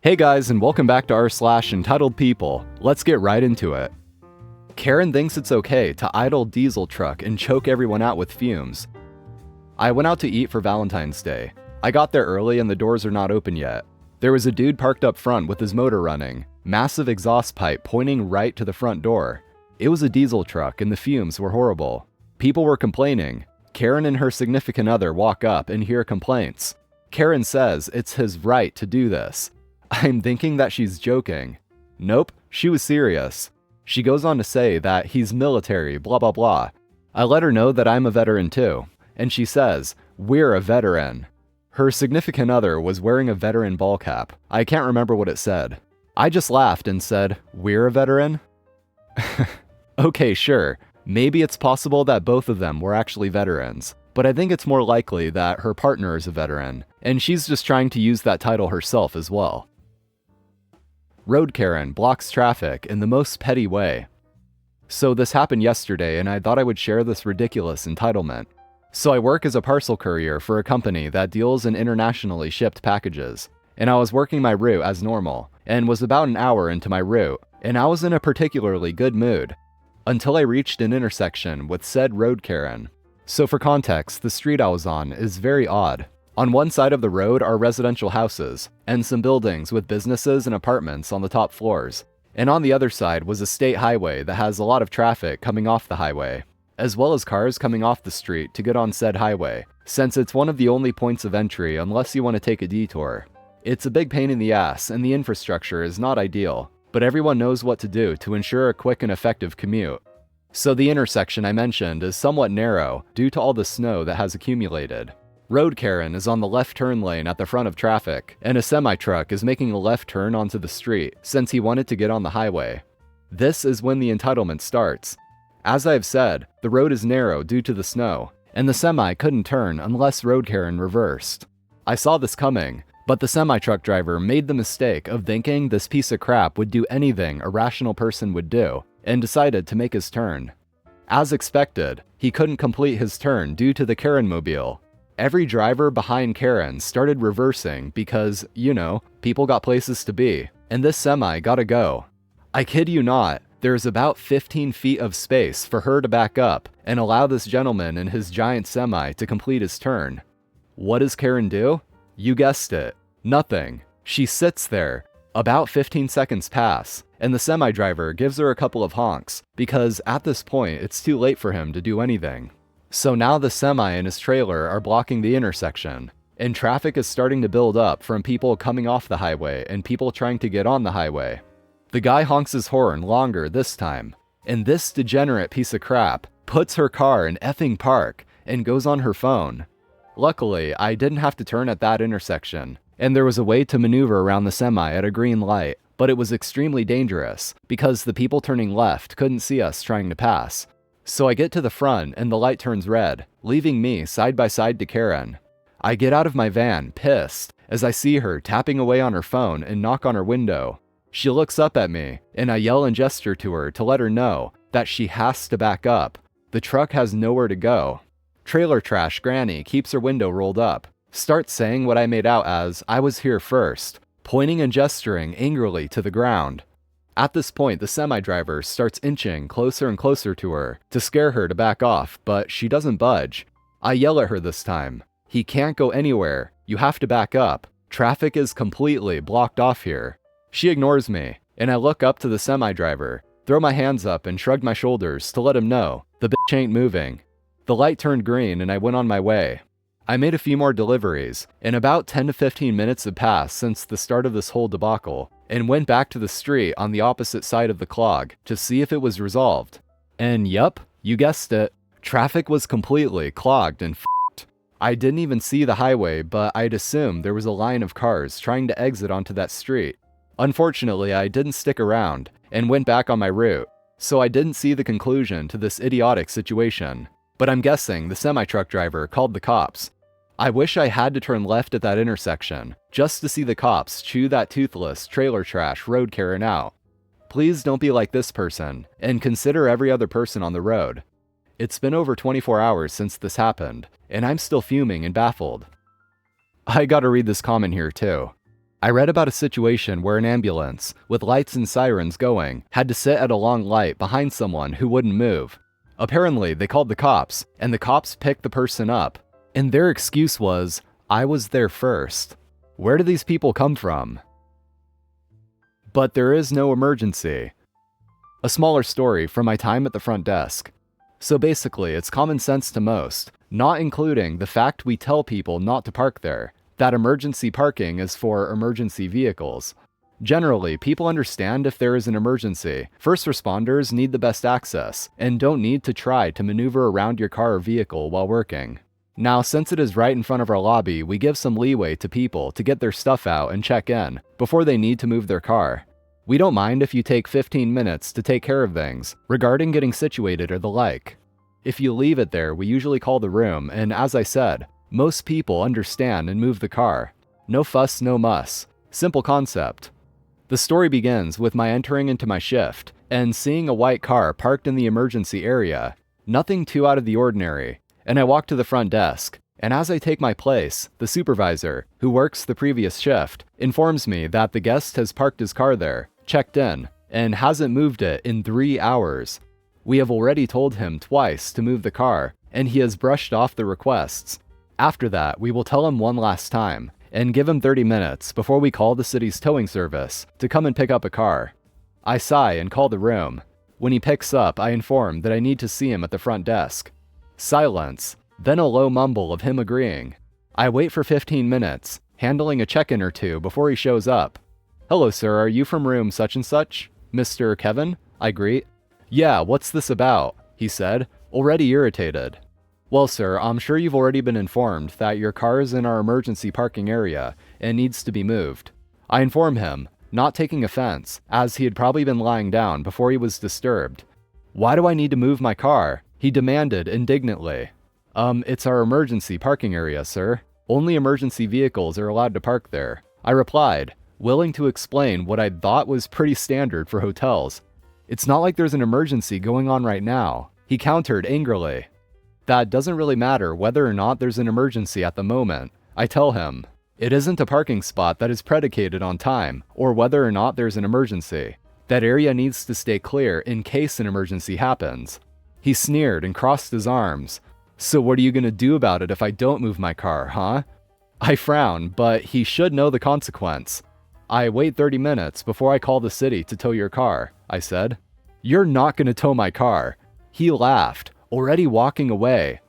Hey guys, and welcome back to r/EntitledPeople. Let's get right into it. Karen thinks it's okay to idle diesel truck and choke everyone out with fumes. I went out to eat for Valentine's Day. I got there early and the doors are not open yet. There was a dude parked up front with his motor running, massive exhaust pipe pointing right to the front door. It was a diesel truck and the fumes were horrible. People were complaining. Karen and her significant other walk up and hear complaints. Karen says it's his right to do this. I'm thinking that she's joking. Nope, she was serious. She goes on to say that he's military, blah blah blah. I let her know that I'm a veteran too, and she says, "We're a veteran." Her significant other was wearing a veteran ball cap. I can't remember what it said. I just laughed and said, "We're a veteran?" Okay, sure. Maybe it's possible that both of them were actually veterans, but I think it's more likely that her partner is a veteran, and she's just trying to use that title herself as well. Road Karen blocks traffic in the most petty way. So this happened yesterday and I thought I would share this ridiculous entitlement. So I work as a parcel courier for a company that deals in internationally shipped packages. And I was working my route as normal and was about an hour into my route, and I was in a particularly good mood until I reached an intersection with said Road Karen. So for context, the street I was on is very odd. On one side of the road are residential houses, and some buildings with businesses and apartments on the top floors. And on the other side was a state highway that has a lot of traffic coming off the highway, as well as cars coming off the street to get on said highway, since it's one of the only points of entry unless you want to take a detour. It's a big pain in the ass and the infrastructure is not ideal, but everyone knows what to do to ensure a quick and effective commute. So the intersection I mentioned is somewhat narrow due to all the snow that has accumulated. Road Karen is on the left turn lane at the front of traffic, and a semi-truck is making a left turn onto the street since he wanted to get on the highway. This is when the entitlement starts. As I've said, the road is narrow due to the snow, and the semi couldn't turn unless Road Karen reversed. I saw this coming, but the semi-truck driver made the mistake of thinking this piece of crap would do anything a rational person would do, and decided to make his turn. As expected, he couldn't complete his turn due to the Karen-mobile. Every driver behind Karen started reversing because, people got places to be, and this semi gotta go. I kid you not, there's about 15 feet of space for her to back up and allow this gentleman in his giant semi to complete his turn. What does Karen do? You guessed it, nothing. She sits there. About 15 seconds pass, and the semi driver gives her a couple of honks because at this point it's too late for him to do anything. So now the semi and his trailer are blocking the intersection, and traffic is starting to build up from people coming off the highway and people trying to get on the highway. The guy honks his horn longer this time, and this degenerate piece of crap puts her car in effing park and goes on her phone. Luckily, I didn't have to turn at that intersection, and there was a way to maneuver around the semi at a green light, but it was extremely dangerous because the people turning left couldn't see us trying to pass. So I get to the front and the light turns red, leaving me side by side to Karen. I get out of my van, pissed, as I see her tapping away on her phone and knock on her window. She looks up at me, and I yell and gesture to her to let her know that she has to back up. The truck has nowhere to go. Trailer Trash Granny keeps her window rolled up, starts saying what I made out as I was here first, pointing and gesturing angrily to the ground. At this point, the semi-driver starts inching closer and closer to her to scare her to back off, but she doesn't budge. I yell at her this time. He can't go anywhere. You have to back up. Traffic is completely blocked off here. She ignores me, and I look up to the semi-driver, throw my hands up and shrug my shoulders to let him know the bitch ain't moving. The light turned green and I went on my way. I made a few more deliveries, and about 10 to 15 minutes had passed since the start of this whole debacle, and went back to the street on the opposite side of the clog to see if it was resolved. And yup, you guessed it, traffic was completely clogged and f***ed. I didn't even see the highway, but I'd assumed there was a line of cars trying to exit onto that street. Unfortunately, I didn't stick around and went back on my route, so I didn't see the conclusion to this idiotic situation. But I'm guessing the semi-truck driver called the cops. I wish I had to turn left at that intersection, just to see the cops chew that toothless trailer trash Road Karen out. Please don't be like this person, and consider every other person on the road. It's been over 24 hours since this happened, and I'm still fuming and baffled. I gotta read this comment here too. I read about a situation where an ambulance, with lights and sirens going, had to sit at a long light behind someone who wouldn't move. Apparently, they called the cops, and the cops picked the person up, and their excuse was, "I was there first." Where do these people come from? But there is no emergency. A smaller story from my time at the front desk. So basically, it's common sense to most, not including the fact we tell people not to park there, that emergency parking is for emergency vehicles. Generally, people understand if there is an emergency. First responders need the best access, and don't need to try to maneuver around your car or vehicle while working. Now, since it is right in front of our lobby, we give some leeway to people to get their stuff out and check in, before they need to move their car. We don't mind if you take 15 minutes to take care of things, regarding getting situated or the like. If you leave it there, we usually call the room, and as I said, most people understand and move the car. No fuss, no muss. Simple concept. The story begins with my entering into my shift, and seeing a white car parked in the emergency area. Nothing too out of the ordinary, and I walk to the front desk, and as I take my place, the supervisor, who works the previous shift, informs me that the guest has parked his car there, checked in, and hasn't moved it in 3 hours. We have already told him twice to move the car, and he has brushed off the requests. After that, we will tell him one last time, and give him 30 minutes before we call the city's towing service to come and pick up a car. I sigh and call the room. When he picks up, I inform that I need to see him at the front desk. Silence, then a low mumble of him agreeing. I wait for 15 minutes, handling a check-in or two before he shows up. "Hello sir, are you from room such and such? Mr. Kevin?" I greet. "Yeah, what's this about?" he said, already irritated. "Well sir, I'm sure you've already been informed that your car is in our emergency parking area and needs to be moved." I inform him, not taking offense, as he had probably been lying down before he was disturbed. "Why do I need to move my car?" he demanded indignantly. It's our emergency parking area, sir. Only emergency vehicles are allowed to park there," I replied, willing to explain what I thought was pretty standard for hotels. "It's not like there's an emergency going on right now," he countered angrily. "That doesn't really matter whether or not there's an emergency at the moment," I tell him. "It isn't a parking spot that is predicated on time, or whether or not there's an emergency. That area needs to stay clear in case an emergency happens." He sneered and crossed his arms. "So what are you gonna do about it if I don't move my car, huh?" I frown, but he should know the consequence. "I wait 30 minutes before I call the city to tow your car," I said. "You're not gonna tow my car." He laughed, already walking away.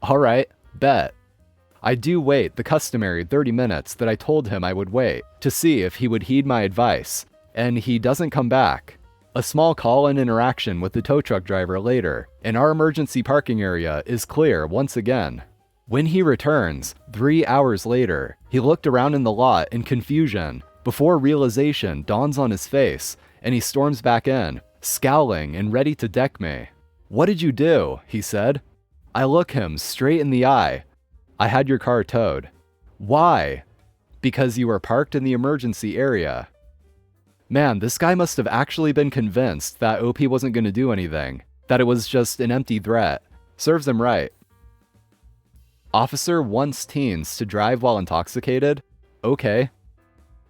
"Alright, bet." I do wait the customary 30 minutes that I told him I would wait, to see if he would heed my advice, and he doesn't come back. A small call-in interaction with the tow truck driver later, and our emergency parking area is clear once again. When he returns, 3 hours later, he looked around in the lot in confusion, before realization dawns on his face, and he storms back in, scowling and ready to deck me. "What did you do?" he said. I look him straight in the eye. "I had your car towed." "Why?" "Because you were parked in the emergency area." Man, this guy must have actually been convinced that OP wasn't going to do anything, that it was just an empty threat. Serves him right. Officer wants teens to drive while intoxicated? Okay.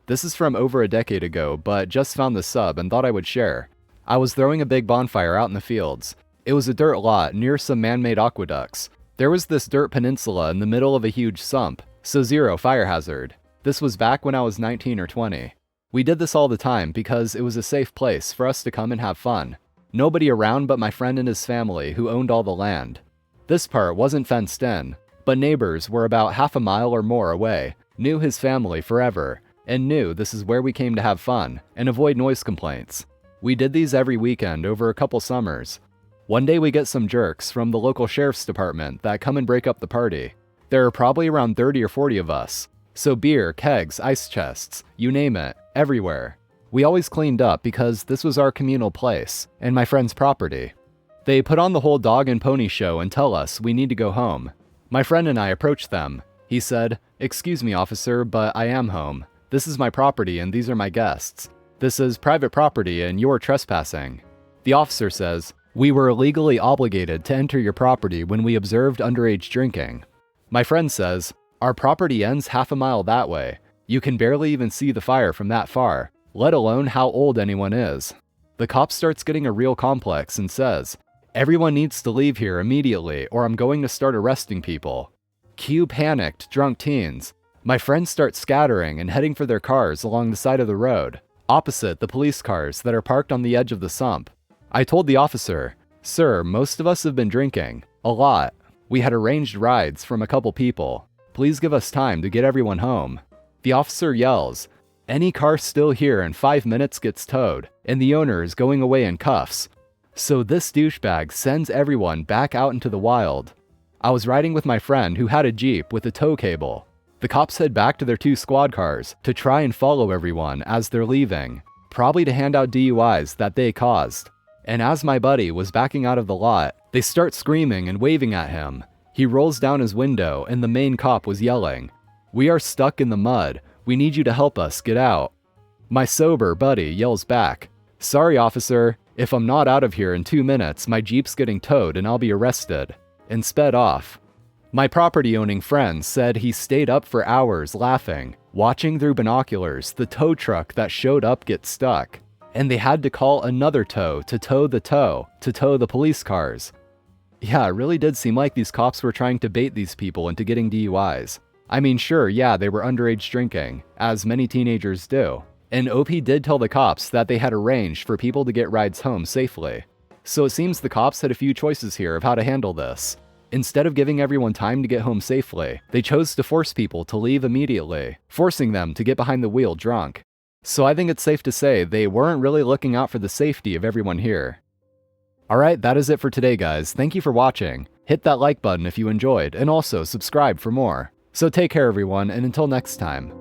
This is from over a decade ago, but just found the sub and thought I would share. I was throwing a big bonfire out in the fields. It was a dirt lot near some man-made aqueducts. There was this dirt peninsula in the middle of a huge sump, so zero fire hazard. This was back when I was 19 or 20. We did this all the time because it was a safe place for us to come and have fun. Nobody around but my friend and his family who owned all the land. This part wasn't fenced in, but neighbors were about half a mile or more away, knew his family forever, and knew this is where we came to have fun and avoid noise complaints. We did these every weekend over a couple summers. One day we get some jerks from the local sheriff's department that come and break up the party. There are probably around 30 or 40 of us. So beer, kegs, ice chests, you name it, everywhere. We always cleaned up because this was our communal place, and my friend's property. They put on the whole dog and pony show and tell us we need to go home. My friend and I approached them. He said, "Excuse me, officer, but I am home. This is my property and these are my guests. This is private property and you're trespassing." The officer says, "We were legally obligated to enter your property when we observed underage drinking." My friend says, "Our property ends half a mile that way. You can barely even see the fire from that far, let alone how old anyone is. The cop starts getting a real complex and says, "Everyone needs to leave here immediately or I'm going to start arresting people." Cue panicked, drunk teens. My friends start scattering and heading for their cars along the side of the road, opposite the police cars that are parked on the edge of the sump. I told the officer, "Sir, most of us have been drinking. A lot. We had arranged rides from a couple people. Please give us time to get everyone home." The officer yells, "Any car still here in 5 minutes gets towed, and the owner is going away in cuffs." So this douchebag sends everyone back out into the wild. I was riding with my friend who had a Jeep with a tow cable. The cops head back to their 2 squad cars to try and follow everyone as they're leaving, probably to hand out DUIs that they caused. And as my buddy was backing out of the lot, they start screaming and waving at him. He rolls down his window and the main cop was yelling, "We are stuck in the mud. We need you to help us get out." My sober buddy yells back, "Sorry, officer. If I'm not out of here in 2 minutes, my Jeep's getting towed and I'll be arrested," and sped off. My property-owning friend said he stayed up for hours laughing, watching through binoculars the tow truck that showed up get stuck, and they had to call another tow to tow the police cars. Yeah, it really did seem like these cops were trying to bait these people into getting DUIs. I mean, sure, yeah, they were underage drinking, as many teenagers do. And OP did tell the cops that they had arranged for people to get rides home safely. So it seems the cops had a few choices here of how to handle this. Instead of giving everyone time to get home safely, they chose to force people to leave immediately, forcing them to get behind the wheel drunk. So I think it's safe to say they weren't really looking out for the safety of everyone here. Alright, that is it for today, guys. Thank you for watching. Hit that like button if you enjoyed, and also subscribe for more. So take care, everyone, and until next time.